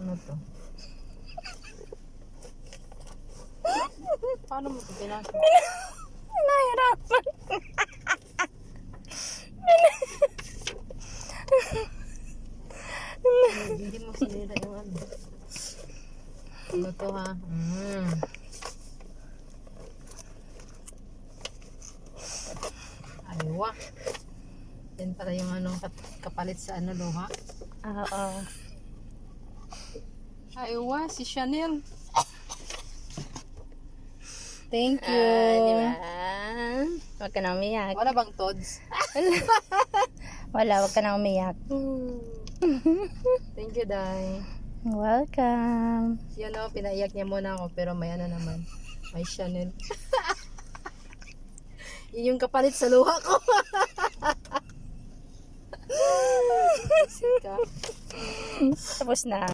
Ano to? Paano mo ito pinasok? Nahirapan. Hindi mo sinira yung ano. Ano to ha? Aywa. Yan pala yung ano, kapalit sa ano luha. Oo. Aywa, si Chanel. Thank you. Di ba? Huwag ka na umiyak. Wala bang tods? Wala, huwag ka na umiyak. Thank you, Day. Welcome. Si ano, pinaiyak niya muna ako pero may ano naman. May Chanel. Yun yung kapalit sa luha ko. Sika. Tapos na.